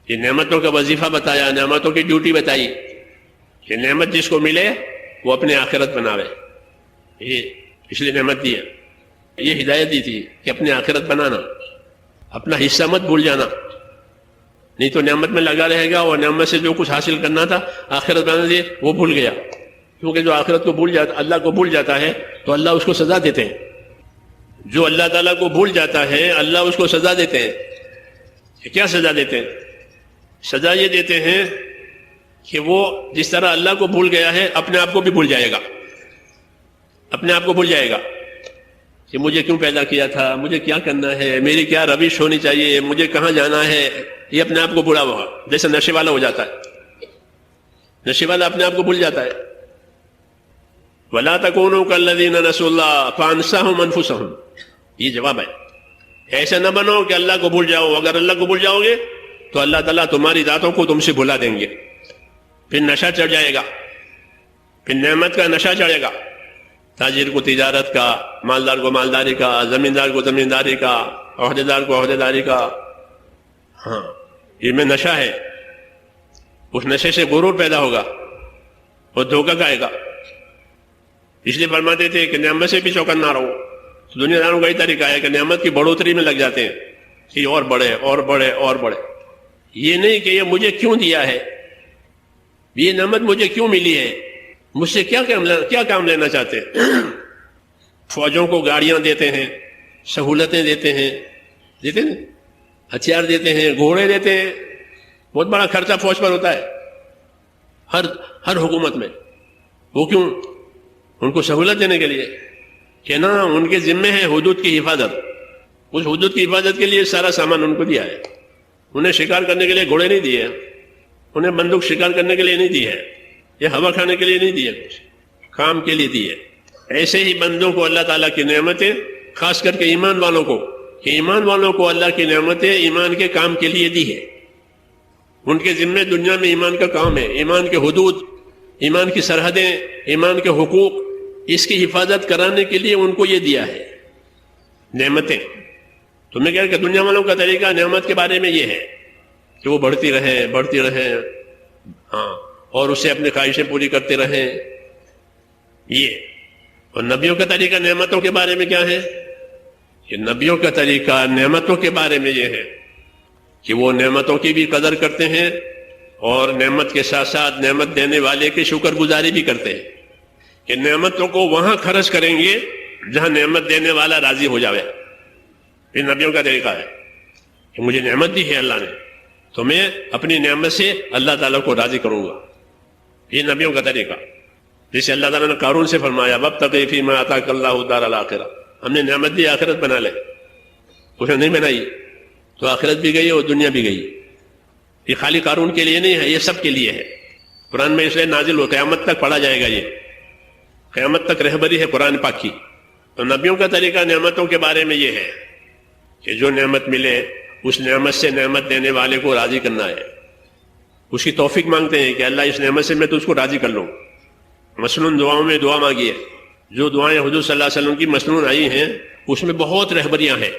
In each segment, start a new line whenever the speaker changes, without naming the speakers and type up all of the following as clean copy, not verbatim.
یہ نعمتوں کا وظیفہ بتایا، نعمتوں کی ڈیوٹی بتائی کہ نعمت جس کو ملے وہ اپنے آخرت بناوے، یہ اس لیے نعمت دی ہے، یہ ہدایت دی تھی کہ اپنے آخرت بنانا، اپنا حصہ مت بھول جانا، نہیں تو نعمت میں لگا رہے گا اور نعمت سے جو کچھ حاصل کرنا تھا آخرت بنانا تھی وہ بھول گیا، کیونکہ جو آخرت کو بھول جاتا، اللہ کو بھول جاتا ہے تو اللہ اس کو سزا دیتے ہیں، جو اللہ تعالیٰ کو بھول جاتا ہے اللہ اس کو سزا دیتے ہیں۔ کیا سزا دیتے ہیں؟ سزا یہ دیتے ہیں کہ وہ جس طرح اللہ کو بھول گیا ہے اپنے آپ کو بھی بھول جائے گا، اپنے آپ کو بھول جائے گا کہ مجھے کیوں پیدا کیا تھا، مجھے کیا کرنا ہے، میری کیا روش ہونی چاہیے، مجھے کہاں جانا ہے، یہ اپنے آپ کو بھولا ہوا، جیسے نشے والا ہو جاتا ہے، نشے والا اپنے آپ کو بھول جاتا ہے۔ وَلَا تَكُونُوا كَالَّذِينَ نَسُوا اللَّهَ فَأَنسَاهُمْ أَنفُسَهُمْ، یہ جواب ہے، ایسا نہ بنو کہ اللہ کو بھول جاؤ، اگر اللہ کو بھول جاؤ گے تو اللہ تعالیٰ تمہاری ذاتوں کو تم سے بھلا دیں گے، پھر نشہ چڑھ جائے گا، پھر نعمت کا نشہ چڑھے گا، تاجر کو تجارت کا، مالدار کو مالداری کا، زمیندار کو زمینداری کا، عہدیدار کو عہدیداری کا، ہاں یہ میں نشہ ہے، اس نشے سے غرور پیدا ہوگا اور دھوکہ کھائے گا، اس لیے فرماتے تھے کہ نعمت سے بھی چوکنا رہو۔ دنیا داروں کا ہی طریقہ ہے کہ نعمت کی بڑھوتری میں لگ جاتے ہیں کہ اور بڑھے اور بڑھے اور بڑھے، یہ نہیں کہ یہ مجھے کیوں دیا ہے، یہ نعمت مجھے کیوں ملی ہے، مجھ سے کیا کام لینا چاہتے ہیں۔ فوجوں کو گاڑیاں دیتے ہیں، سہولتیں دیتے ہیں ہتھیار دیتے ہیں، گھوڑے دیتے ہیں، بہت بڑا خرچہ فوج پر ہوتا ہے ہر حکومت میں، وہ کیوں؟ ان کو سہولت دینے کے لیے کہ نا ان کے ذمے ہے حدود کی حفاظت، اس حدود کی حفاظت کے لیے سارا سامان ان کو دیا ہے، انہیں شکار کرنے کے لیے گھوڑے نہیں دیے، انہیں بندوق شکار کرنے کے لیے نہیں دی ہے، یہ ہوا کھانے کے لیے نہیں دی ہے، کچھ کام کے لیے دی ہے۔ ایسے ہی بندوں کو اللہ تعالیٰ کی نعمتیں، خاص کر کے ایمان والوں کو، کہ ایمان والوں کو اللہ کی نعمتیں ایمان کے کام کے لیے دی ہے، ان کے ذمے دنیا میں ایمان کا کام ہے، ایمان کے حدود، ایمان کی سرحدیں، ایمان کے حقوق، اس کی حفاظت کرانے کے لیے ان کو یہ دیا ہے نعمتیں۔ تو میں کہہ رہا کہ دنیا والوں کا طریقہ نعمت کے بارے میں یہ ہے کہ وہ بڑھتی رہے، ہاں، اور اسے اپنی خواہشیں پوری کرتے رہیں، یہ۔ اور نبیوں کا طریقہ نعمتوں کے بارے میں کیا ہے؟ کہ نبیوں کا طریقہ نعمتوں کے بارے میں یہ ہے کہ وہ نعمتوں کی بھی قدر کرتے ہیں اور نعمت کے ساتھ ساتھ نعمت دینے والے کی شکر گزاری بھی کرتے ہیں، کہ نعمتوں کو وہاں خرچ کریں گے جہاں نعمت دینے والا راضی ہو جاوے۔ یہ نبیوں کا طریقہ ہے کہ مجھے نعمت دی ہے اللہ نے تو میں اپنی نعمت سے اللہ تعالیٰ کو راضی کروں گا، یہ نبیوں کا طریقہ۔ جسے اللہ تعالیٰ نے قارون سے فرمایا وَابْتَغِ فِيمَا آتَاكَ اللَّهُ الدَّارَ الْآخِرَةَ، ہم نے نعمت دی آخرت بنا لے، اس نے نہیں بنائی تو آخرت بھی گئی اور دنیا بھی گئی۔ یہ خالی قارون کے لیے نہیں ہے، یہ سب کے لیے ہے۔ قرآن میں اس لیے نازل ہو، قیامت تک پڑھا جائے گا، یہ قیامت تک رہبری ہے قرآن پاک کی۔ تو نبیوں کا طریقہ نعمتوں کے بارے میں یہ ہے کہ جو نعمت ملے اس نعمت سے نعمت دینے والے کو راضی کرنا ہے، اس کی توفیق مانگتے ہیں کہ اللہ اس نعمت سے میں تو اس کو راضی کر لوں۔ مثلاً دعاؤں میں دعا مانگی ہے، جو دعائیں حضور صلی اللہ علیہ وسلم کی مسنون آئی ہیں اس میں بہت رہبریاں ہیں،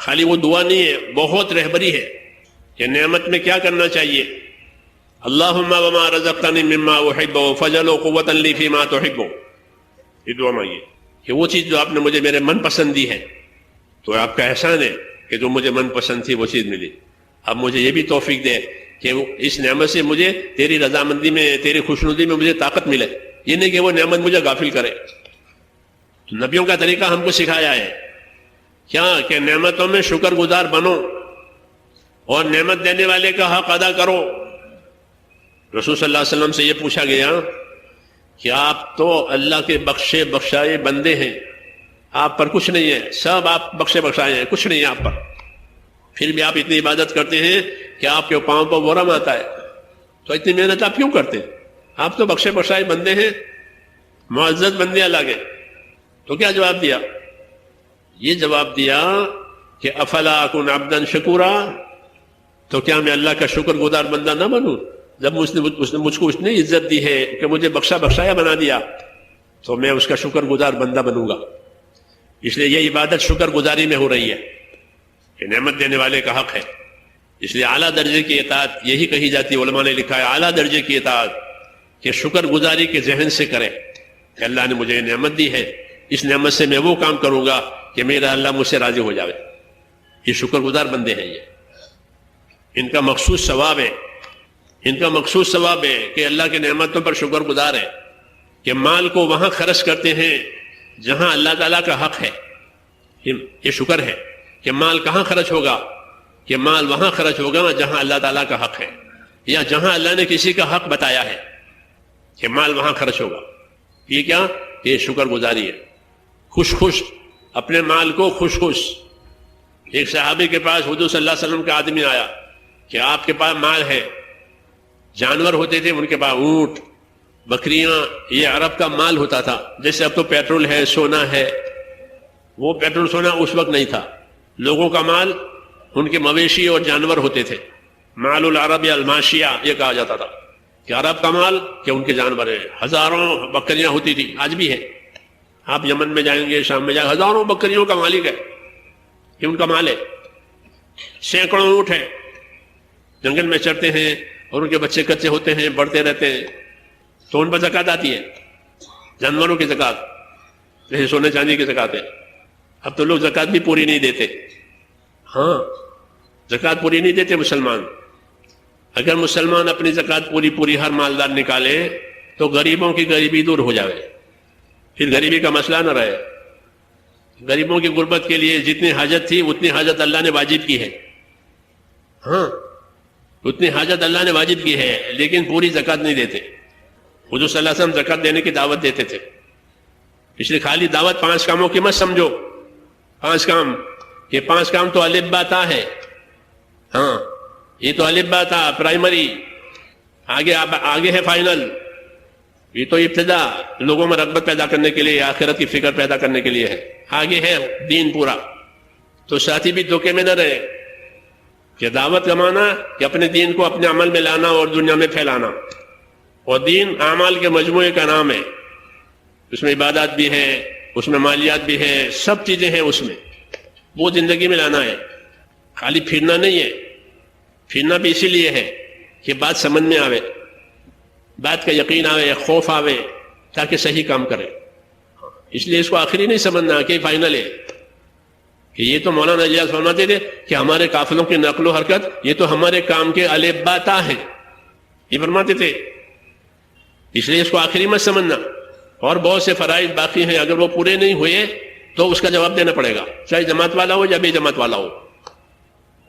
خالی وہ دعا نہیں ہے، بہت رہبری ہے کہ نعمت میں کیا کرنا چاہیے۔ اللہم وما رزقتنی مما احب فجعلہ قوۃ لی فیما تحب، یہ دعا مانگیے کہ وہ چیز جو آپ نے مجھے میرے من پسند دی ہے تو آپ کا احسان ہے کہ جو مجھے من پسند تھی وہ چیز ملی، اب مجھے یہ بھی توفیق دے کہ اس نعمت سے مجھے تیری رضامندی میں، تیری خوشنودی میں مجھے طاقت ملے، یہ نہیں کہ وہ نعمت مجھے غافل کرے۔ تو نبیوں کا طریقہ ہم کو سکھایا ہے کیا کہ نعمتوں میں شکر گزار بنو اور نعمت دینے والے کا حق ادا کرو۔ رسول صلی اللہ علیہ وسلم سے یہ پوچھا گیا کہ آپ تو اللہ کے بخشے بخشائے بندے ہیں، آپ پر کچھ نہیں ہے، سب آپ بخشے بخشائے ہیں، کچھ نہیں ہے آپ پر، پھر بھی آپ اتنی عبادت کرتے ہیں کہ آپ کے پاؤں پر ورم آتا ہے، تو اتنی محنت آپ کیوں کرتے ہیں؟ آپ تو بخشے بخشائے بندے ہیں، معزز بندے اللہ کے۔ تو کیا جواب دیا؟ یہ جواب دیا کہ افلا اکون عبدا شکورا، تو کیا میں اللہ کا شکر گزار بندہ نہ بنوں؟ جب اس نے مجھ کو اتنی عزت دی ہے کہ مجھے بخشا بخشایا بنا دیا تو میں اس کا شکر گزار بندہ بنوں گا۔ اس لیے یہ عبادت شکر گزاری میں ہو رہی ہے کہ نعمت دینے والے کا حق ہے اس لیے اعلیٰ درجے کی اطاعت یہی کہی جاتی ہے، علماء نے لکھا ہے اعلیٰ درجے کی اطاعت کہ شکر گزاری کے ذہن سے کریں کہ اللہ نے مجھے نعمت دی ہے، اس نعمت سے میں وہ کام کروں گا کہ میرا اللہ مجھ سے راضی ہو جاوے۔ یہ شکر گزار بندے ہیں، یہ ان کا مخصوص ثواب ہے، ان کا مخصوص ثواب ہے کہ اللہ کے نعمتوں پر شکر گزار ہے، کہ مال کو وہاں خرچ کرتے ہیں جہاں اللہ تعالیٰ کا حق ہے۔ یہ شکر ہے کہ مال کہاں خرچ ہوگا؟ کہ مال وہاں خرچ ہوگا جہاں اللہ تعالیٰ کا حق ہے، یا جہاں اللہ نے کسی کا حق بتایا ہے کہ مال وہاں خرچ ہوگا۔ یہ کیا؟ یہ شکر گزاری ہے۔ خوش خوش اپنے مال کو خوش خوش۔ ایک صحابی کے پاس حضور صلی اللہ علیہ وسلم کا آدمی آیا کہ آپ کے پاس مال ہے، جانور ہوتے تھے ان کے پاس، اونٹ، بکریاں، یہ عرب کا مال ہوتا تھا۔ جیسے اب تو پیٹرول ہے، سونا ہے، وہ پیٹرول سونا اس وقت نہیں تھا۔ لوگوں کا مال ان کے مویشی اور جانور ہوتے تھے۔ مال العرب یا الماشیہ یہ کہا جاتا تھا کہ عرب کا مال کہ ان کے جانور ہیں۔ ہزاروں بکریاں ہوتی تھی، آج بھی ہے۔ آپ یمن میں جائیں گے، شام میں جائیں گے، ہزاروں بکریوں کا مالک ہے، یہ ان کا مال ہے۔ سینکڑوں اونٹ ہیں، جنگل میں چرتے ہیں اور ان کے بچے کچے ہوتے ہیں، بڑھتے رہتے ہیں، تو ان پر زکوٰۃ آتی ہے، جانوروں کی زکوٰۃ، جیسے سونے چاندی کی زکوٰۃ ہے۔ اب تو لوگ زکوٰۃ بھی پوری نہیں دیتے۔ ہاں، زکوٰۃ پوری نہیں دیتے مسلمان۔ اگر مسلمان اپنی زکوٰۃ پوری ہر مالدار نکالے تو غریبوں کی غریبی دور ہو جائے، پھر غریبی کا مسئلہ نہ رہے۔ غریبوں کی غربت کے لیے جتنی حاجت تھی اتنی حاجت اللہ نے واجب کی ہے۔ ہاں، اتنی حاجت اللہ نے واجب کی ہے، لیکن پوری زکوٰۃ نہیں دیتے۔ حضور صلی اللہ علیہ وسلم زکوٰۃ دینے کی دعوت دیتے تھے، اس لیے خالی دعوت 5 کاموں کی مت سمجھو۔ 5 کام، یہ 5 کام تو الف با تا ہے۔ ہاں، یہ تو الف با تا پرائمری، آگے ہے فائنل۔ یہ تو ابتدا لوگوں میں رغبت پیدا کرنے کے لیے، آخرت کی فکر پیدا کرنے کے لیے ہے، آگے ہے دین پورا۔ تو ساتھی بھی دھوکے میں نہ رہے کہ دعوت کمانا کہ اپنے دین کو اپنے عمل میں لانا اور دنیا میں پھیلانا، اور دین اعمال کے مجموعے کا نام ہے۔ اس میں عبادات بھی ہے، اس میں مالیات بھی ہے، سب چیزیں ہیں اس میں، وہ زندگی میں لانا ہے، خالی پھرنا نہیں ہے۔ پھرنا بھی اسی لیے ہے کہ بات سمجھ میں آوے، بات کا یقین آوے، خوف آوے، تاکہ صحیح کام کرے۔ اس لیے اس کو آخری نہیں سمجھنا کہ فائنل ہے، کہ یہ تو مولانا اجاز فرماتے تھے کہ ہمارے قافلوں کی نقل و حرکت یہ تو ہمارے کام کے الف با تا ہیں، یہ فرماتے تھے۔ اس لیے اس کو آخری مت سمجھنا۔ اور بہت سے فرائض باقی ہیں، اگر وہ پورے نہیں ہوئے تو اس کا جواب دینا پڑے گا، چاہے جماعت والا ہو یا بے جماعت والا ہو۔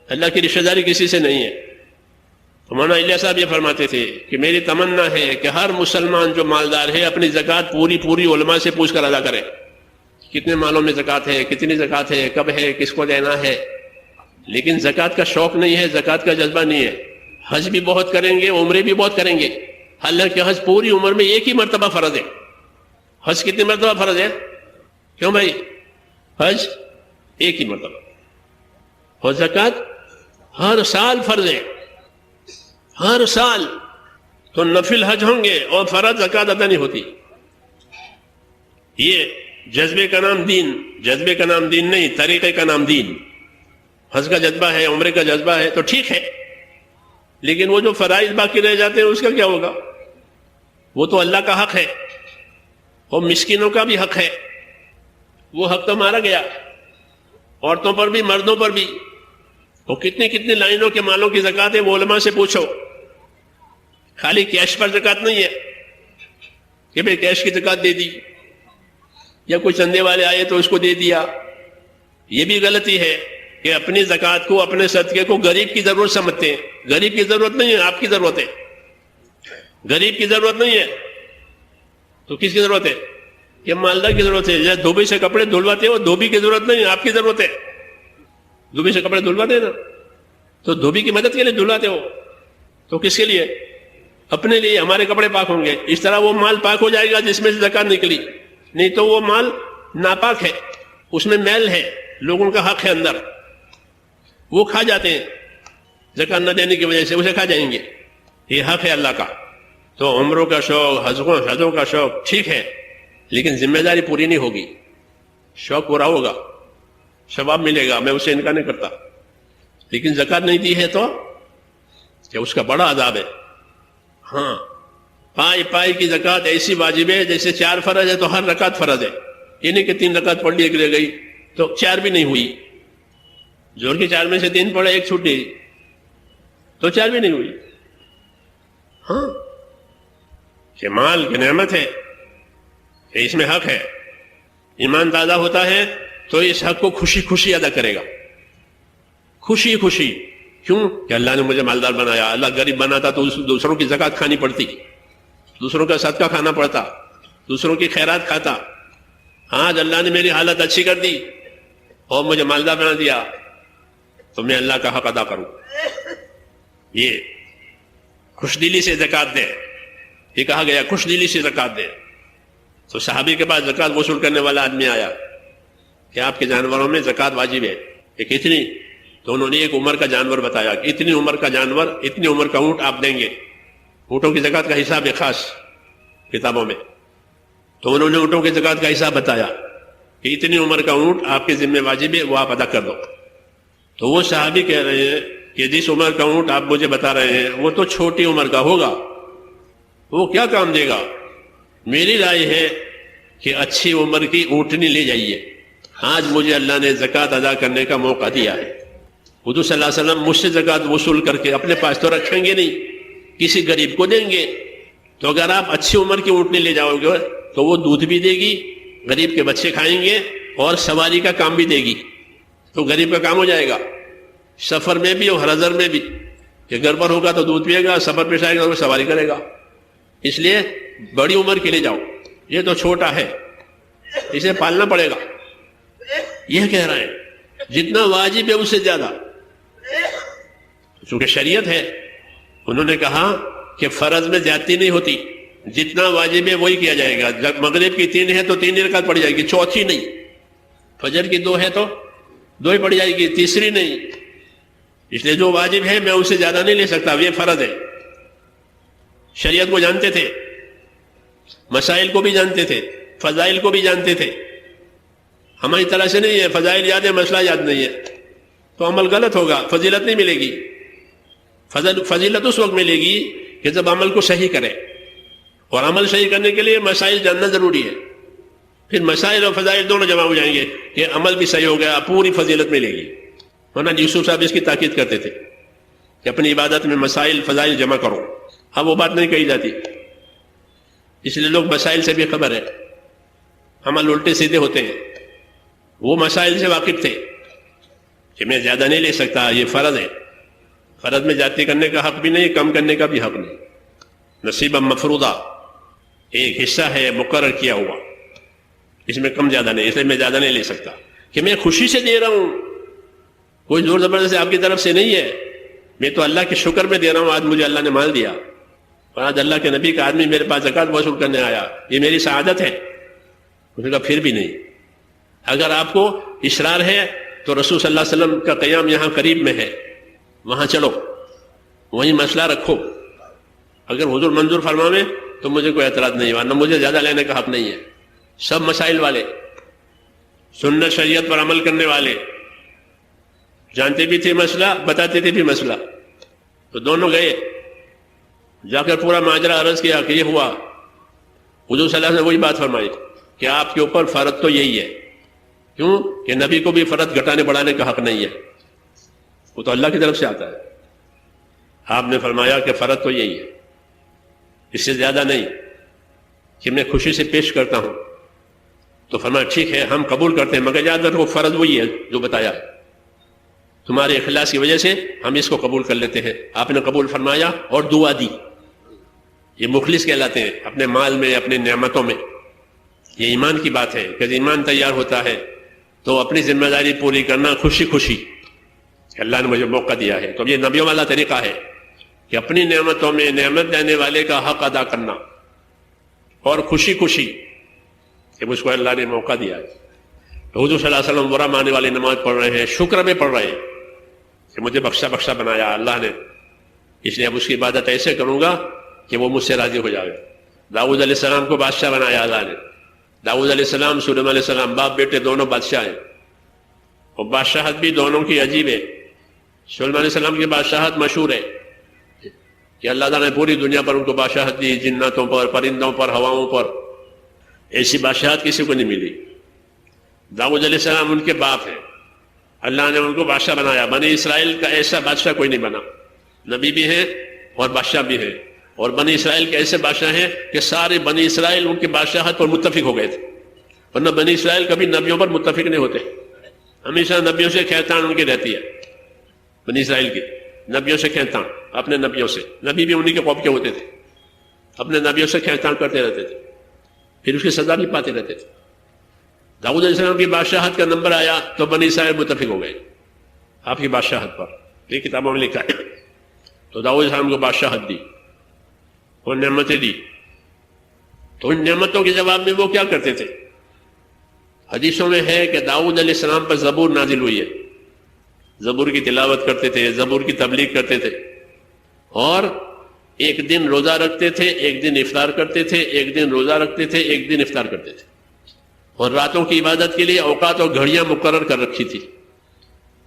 اللہ کی رشتہ داری کسی سے نہیں ہے۔ مولانا الیاس صاحب یہ فرماتے تھے کہ میری تمنا ہے کہ ہر مسلمان جو مالدار ہے اپنی زکوٰۃ پوری علماء سے پوچھ کر ادا کرے، کتنے مالوں میں زکوٰۃ ہے، کتنی زکوٰۃ ہے، کب ہے، کس کو دینا ہے۔ لیکن زکوٰۃ کا شوق نہیں ہے، زکوٰۃ کا جذبہ نہیں ہے۔ حج بھی بہت کریں گے، عمرے بھی بہت کریں گے، حالانکہ حج پوری عمر میں ایک ہی مرتبہ فرض ہے۔ حج کتنی مرتبہ فرض ہے؟ کیوں بھائی؟ حج ایک ہی مرتبہ، اور زکوٰۃ ہر سال فرض ہے، ہر سال۔ تو نفل حج ہوں گے اور فرض زکوٰۃ ادا نہیں ہوتی۔ یہ جذبے کا نام دین، جذبے کا نام دین نہیں، طریقے کا نام دین۔ حج کا جذبہ ہے، عمرے کا جذبہ ہے تو ٹھیک ہے، لیکن وہ جو فرائض باقی رہ جاتے ہیں اس کا کیا ہوگا؟ وہ تو اللہ کا حق ہے، اور مسکینوں کا بھی حق ہے، وہ حق تو مارا گیا، عورتوں پر بھی مردوں پر بھی۔ وہ کتنی لائنوں کے مالوں کی زکوٰۃ ہے وہ علماء سے پوچھو۔ خالی کیش پر زکوٰۃ نہیں ہے کہ بھئی کیش کی زکوٰۃ دے دی، یا کوئی چندے والے آئے تو اس کو دے دیا۔ یہ بھی غلطی ہے کہ اپنی زکوٰۃ کو، اپنے صدقے کو غریب کی ضرورت سمجھتے ہیں۔ غریب کی ضرورت نہیں ہے، آپ کی ضرورت ہے۔ غریب کی ضرورت نہیں ہے تو کس کی ضرورت ہے؟ کہ مالدار کی ضرورت ہے۔ جیسے دھوبی سے کپڑے دھلواتے ہو، دھوبی کی ضرورت نہیں ہے، آپ کی ضرورت ہے۔ دھوبی سے کپڑے دھلواتے ہیں نا، تو دھوبی کی مدد کے لیے دھلواتے ہو، تو کس کے لیے؟ اپنے لیے، ہمارے کپڑے پاک ہوں گے۔ اس طرح وہ مال پاک ہو جائے گا جس میں سے زکوٰۃ نکلی، نہیں تو وہ مال ناپاک ہے، اس میں میل ہے، لوگوں کا حق ہے اندر، وہ کھا جاتے ہیں زکوٰۃ نہ دینے کی وجہ سے، اسے کھا جائیں گے۔ یہ حق ہے اللہ کا۔ تو عمروں کا شوق، حجوں کا شوق ٹھیک ہے، لیکن ذمہ داری پوری نہیں ہوگی۔ شوق پورا ہوگا، ثواب ملے گا، میں اسے انکار نہیں کرتا، لیکن زکوٰۃ نہیں دی ہے تو کہ اس کا بڑا عذاب ہے. ہاں پائی پائی کی زکوٰۃ ایسی واجب ہے جیسے 4 فرض ہے تو ہر رکعت فرض ہے. یہ نہیں کہ 3 رکعت پڑھ لی ایک رہ گئی تو 4 بھی نہیں ہوئی. زور کی 4 میں سے 3 پڑھے ایک چھوٹ گئی تو 4 بھی نہیں ہوئی. ہاں کہ مال کی نعمت ہے کہ اس میں حق ہے. ایمان تازہ ہوتا ہے تو اس حق کو خوشی خوشی ادا کرے گا. خوشی خوشی. کیوں کہ اللہ نے مجھے مالدار بنایا. اللہ غریب بناتا تو دوسروں کی زکوٰۃ کھانی پڑتی, دوسروں کا صدقہ کھانا پڑتا, دوسروں کی خیرات کھاتا. آج اللہ نے میری حالت اچھی کر دی اور مجھے مالدار بنا دیا تو میں اللہ کا حق ادا کروں. یہ خوش دلی سے زکوٰۃ دے. یہ کہا گیا خوش دلی سے زکوٰۃ دے. تو صحابی کے پاس زکوٰۃ وصول کرنے والا آدمی آیا کہ آپ کے جانوروں میں زکوٰۃ واجب ہے. کہ کتنی؟ تو انہوں نے ایک عمر کا جانور بتایا کہ اتنی عمر کا جانور, اتنی عمر کا اونٹ آپ دیں گے. اونٹوں کی زکوٰۃ کا حساب ہے خاص کتابوں میں. تو انہوں نے اونٹوں کی زکوٰۃ کا حساب بتایا کہ اتنی عمر کا اونٹ آپ کے ذمہ واجب ہے, وہ آپ ادا کر دو. تو وہ صحابی کہہ رہے ہیں کہ جس عمر کا اونٹ آپ مجھے بتا رہے ہیں وہ تو چھوٹی عمر کا ہوگا, وہ کیا کام دے گا. میری رائے ہے کہ اچھی عمر کی اونٹنی لے جائیے. آج مجھے اللہ نے زکوٰۃ ادا کرنے کا موقع دیا ہے. حضور صلی اللہ علیہ وسلم مجھ سے زکوٰۃ وصول کر کے اپنے پاس تو رکھیں گے نہیں, کسی غریب کو دیں گے. تو اگر آپ اچھی عمر کی اونٹنی لے جاؤ گے تو وہ دودھ بھی دے گی, غریب کے بچے کھائیں گے اور سواری کا کام بھی دے گی. تو غریب کا کام ہو جائے گا سفر میں بھی اور حضر میں بھی. کہ گھر پر ہوگا تو دودھ پیے گا, سفر پیش آئے گا تو وہ سواری کرے گا. اس لیے بڑی عمر کے لے جاؤ, یہ تو چھوٹا ہے اسے پالنا پڑے گا. یہ کہہ رہے ہیں جتنا واجب ہے اس سے زیادہ, چونکہ شریعت ہے. انہوں نے کہا کہ فرض میں زیادتی نہیں ہوتی, جتنا واجب ہے وہی کیا جائے گا. جب مغرب کی 3 ہے تو 3 رکعت پڑ جائے گی, چوتھی نہیں. فجر کی 2 ہے تو 2 ہی پڑ جائے گی, تیسری نہیں. اس لیے جو واجب ہے میں اسے زیادہ نہیں لے سکتا, یہ فرض ہے. شریعت کو جانتے تھے, مسائل کو بھی جانتے تھے, فضائل کو بھی جانتے تھے. ہماری طرح سے نہیں ہے فضائل یاد ہے مسئلہ یاد نہیں ہے تو عمل غلط ہوگا, فضیلت نہیں ملے گی. فضیلت اس وقت ملے گی کہ جب عمل کو صحیح کرے, اور عمل صحیح کرنے کے لیے مسائل جاننا ضروری ہے. پھر مسائل اور فضائل دونوں جمع ہو جائیں گے کہ عمل بھی صحیح ہو گیا, پوری فضیلت ملے گی. مولانا یوسف صاحب اس کی تاکید کرتے تھے کہ اپنی عبادت میں مسائل فضائل جمع کرو. اب وہ بات نہیں کہی جاتی, اس لیے لوگ مسائل سے بھی خبر ہے, عمل الٹے سیدھے ہوتے ہیں. وہ مسائل سے واقف تھے کہ میں زیادہ نہیں لے سکتا, یہ فرض ہے. فرض میں زیادتی کرنے کا حق بھی نہیں, کم کرنے کا بھی حق نہیں. نصیبا مفروضہ, ایک حصہ ہے مقرر کیا ہوا, اس میں کم زیادہ نہیں, اس لیے میں زیادہ نہیں لے سکتا. کہ میں خوشی سے دے رہا ہوں, کوئی زور زبردستی آپ کی طرف سے نہیں ہے. میں تو اللہ کے شکر میں دے رہا ہوں, آج مجھے اللہ نے مال دیا, اور آج اللہ کے نبی کا آدمی میرے پاس زکوٰۃ وصول کرنے آیا, یہ میری سعادت ہے. اس نے کہا پھر بھی نہیں. اگر آپ کو اصرار ہے تو رسول صلی اللہ علیہ وسلم کا قیام یہاں قریب میں ہے, وہاں چلو, وہیں مسئلہ رکھو. اگر حضور منظور فرمائے تو مجھے کوئی اعتراض نہیں, ورنہ مجھے زیادہ لینے کا حق نہیں ہے. سب مسائل والے, سنت شریعت پر عمل کرنے والے, جانتے بھی تھے مسئلہ, بتاتے تھے بھی مسئلہ. تو دونوں گئے, جا کر پورا ماجرا عرض کیا کہ یہ ہوا. حضور صلی اللہ علیہ وسلم نے وہی بات فرمائی کہ آپ کے اوپر فرض تو یہی ہے. کیوں کہ نبی کو بھی فرض گھٹانے بڑھانے کا حق نہیں ہے, وہ تو اللہ کی طرف سے آتا ہے. آپ نے فرمایا کہ فرض تو یہی ہے, اس سے زیادہ نہیں, کہ میں خوشی سے پیش کرتا ہوں. تو فرمایا ٹھیک ہے ہم قبول کرتے ہیں, مگر یاد رکھو فرض وہی ہے جو بتایا ہے. تمہارے اخلاص کی وجہ سے ہم اس کو قبول کر لیتے ہیں. آپ نے قبول فرمایا اور دعا دی. یہ مخلص کہلاتے ہیں اپنے مال میں, اپنے نعمتوں میں. یہ ایمان کی بات ہے کہ ایمان تیار ہوتا ہے تو اپنی ذمہ داری پوری کرنا خوشی خوشی, کہ اللہ نے مجھے موقع دیا ہے. تو یہ نبیوں والا طریقہ ہے کہ اپنی نعمتوں میں نعمت دینے والے کا حق ادا کرنا, اور خوشی خوشی کہ مجھ کو اللہ نے موقع دیا ہے. تو حضور صلی اللہ علیہ وسلم برا ماننے والی نماز پڑھ رہے ہیں, شکر میں پڑھ رہے ہیں کہ مجھے بخشا بخشا بنایا اللہ نے, اس لیے اب اس کی عبادت ایسے کروں گا کہ وہ مجھ سے راضی ہو جائے. داؤد علیہ السلام کو بادشاہ بنایا اللہ نے. داؤد علیہ السلام, سلیمان علیہ السلام, باپ بیٹے دونوں بادشاہ ہیں, اور بادشاہت بھی دونوں کی عجیب ہے. سلیمان علیہ السلام کی بادشاہت مشہور ہے, کہ اللہ تعالیٰ نے پوری دنیا پر ان کو بادشاہت دی، جناتوں پر، پرندوں پر، ہواؤں پر. ایسی بادشاہت کسی کو نہیں ملی. داؤد علیہ السلام ان کے باپ ہیں، اللہ نے ان کو بادشاہ بنایا. بنی اسرائیل کا ایسا بادشاہ کوئی نہیں بنا، نبی بھی ہیں اور بادشاہ بھی ہیں. اور بنی اسرائیل کے ایسے بادشاہ ہیں کہ سارے بنی اسرائیل ان کی بادشاہت پر متفق ہو گئے تھے، ورنہ بنی اسرائیل کبھی نبیوں پر متفق نہیں ہوتے. ہمیشہ نبیوں سے کھینچتان ان کی رہتی ہے. بنی اسرائیل کی نبیوں سے کھینچتان، اپنے نبیوں سے. نبی بھی انہی کے قوم کے ہوتے تھے، اپنے نبیوں سے کھینچتان کرتے رہتے تھے، پھر اس کی سزا بھی پاتے رہتے تھے. داؤد علیہ السلام کی بادشاہت کا نمبر آیا تو بنی اسرائیل متفق ہو گئے آپ کی بادشاہت پر. یہ کتابوں میں لکھا ہے. تو داؤد علیہ السلام کو بادشاہت دی اور نعمتیں دی. تو ان نعمتوں کے جواب میں وہ کیا کرتے تھے؟ حدیثوں میں ہے کہ داؤد علیہ السلام پر زبور نازل ہوئی ہے. زبور کی تلاوت کرتے تھے، زبور کی تبلیغ کرتے تھے، اور ایک دن روزہ رکھتے تھے، ایک دن افطار کرتے تھے، ایک دن روزہ رکھتے تھے، ایک دن افطار کرتے تھے. اور راتوں کی عبادت کے لیے اوقات اور گھڑیاں مقرر کر رکھی تھی.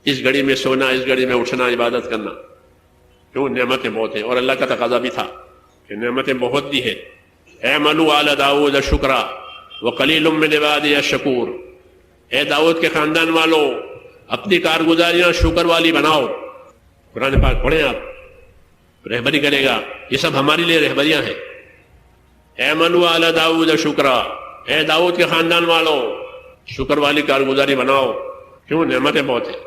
اس گھڑی میں سونا، اس گھڑی میں اٹھنا، عبادت کرنا. کیوں؟ نعمتیں بہت ہیں، اور اللہ کا تقاضا بھی تھا کہ نعمتیں بہت دی ہے. اعملوا آل داؤد شکرا وقلیل من عبادی الشکور. اے داؤد کے خاندان والوں، اپنی کارگزاریاں شکر والی بناؤ. قرآن پاک پڑھیں آپ، رہبری کرے گا. یہ سب ہمارے لیے رہبریاں ہیں. اعملوا آل داؤد شکرا، اے داؤد کے خاندان والوں شکر والی کارگزاری بناؤ. کیوں؟ نعمتیں بہت ہیں.